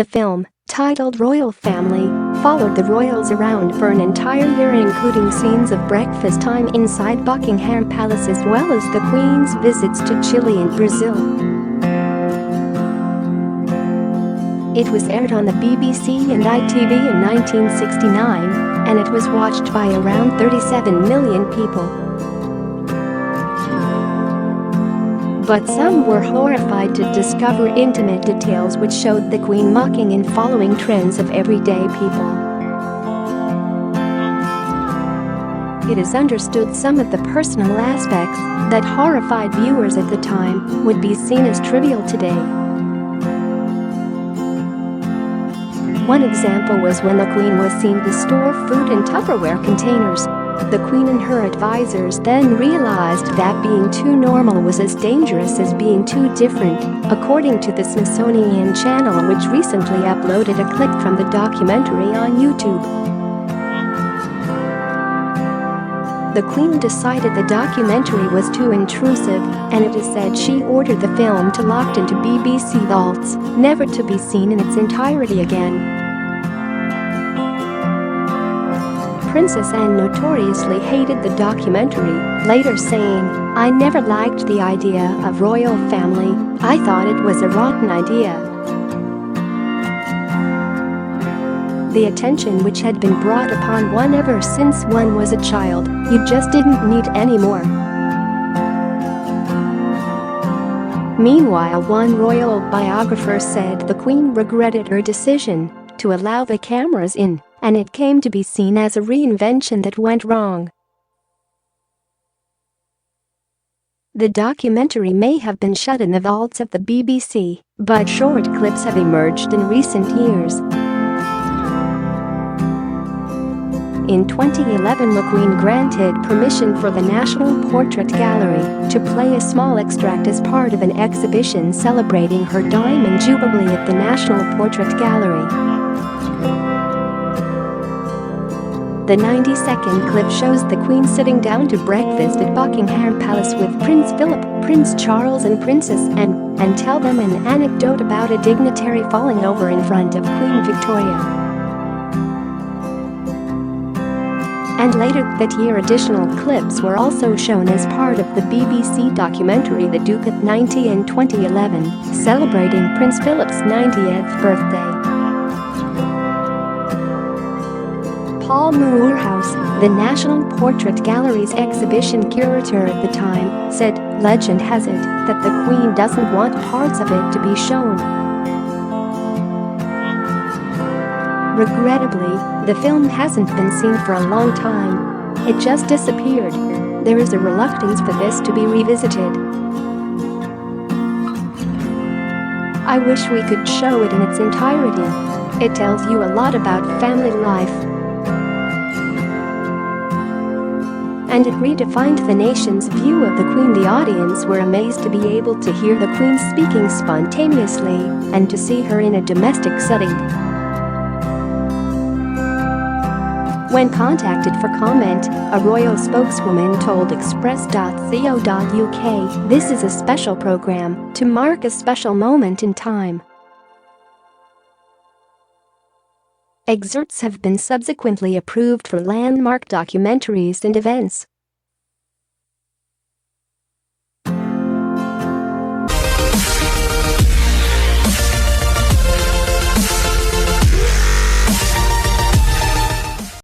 The film, titled Royal Family, followed the royals around for an entire year, including scenes of breakfast time inside Buckingham Palace as well as the Queen's visits to Chile and Brazil. It was aired on the BBC and ITV in 1969, and it was watched by around 37 million people. But some were horrified to discover intimate details which showed the Queen mocking and following trends of everyday people. It is understood some of the personal aspects that horrified viewers at the time would be seen as trivial today. One example was when the Queen was seen to store food in Tupperware containers. The Queen and her advisors then realized that being too normal was as dangerous as being too different, according to the Smithsonian Channel, which recently uploaded a clip from the documentary on YouTube. The Queen decided the documentary was too intrusive, and it is said she ordered the film to locked into BBC vaults, never to be seen in its entirety again. Princess Anne notoriously hated the documentary, later saying, "I never liked the idea of royal family, I thought it was a rotten idea." The attention which had been brought upon one ever since one was a child, you just didn't need any more. Meanwhile, one royal biographer said the Queen regretted her decision to allow the cameras in, and it came to be seen as a reinvention that went wrong. The documentary may have been shut in the vaults of the BBC, but short clips have emerged in recent years. In 2011, the Queen granted permission for the National Portrait Gallery to play a small extract as part of an exhibition celebrating her Diamond Jubilee at the National Portrait Gallery. The 90-second clip shows the Queen sitting down to breakfast at Buckingham Palace with Prince Philip, Prince Charles and Princess Anne, and tell them an anecdote about a dignitary falling over in front of Queen Victoria. And later that year, additional clips were also shown as part of the BBC documentary The Duke at 90 in 2011, celebrating Prince Philip's 90th birthday. Paul Moorhouse, the National Portrait Gallery's exhibition curator at the time, said, "Legend has it that the Queen doesn't want parts of it to be shown." Regrettably, the film hasn't been seen for a long time. It just disappeared. There is a reluctance for this to be revisited. I wish we could show it in its entirety. It tells you a lot about family life. And it redefined the nation's view of the Queen. The audience were amazed to be able to hear the Queen speaking spontaneously and to see her in a domestic setting. When contacted for comment, a royal spokeswoman told Express.co.uk, "This is a special program to mark a special moment in time." Excerpts have been subsequently approved for landmark documentaries and events.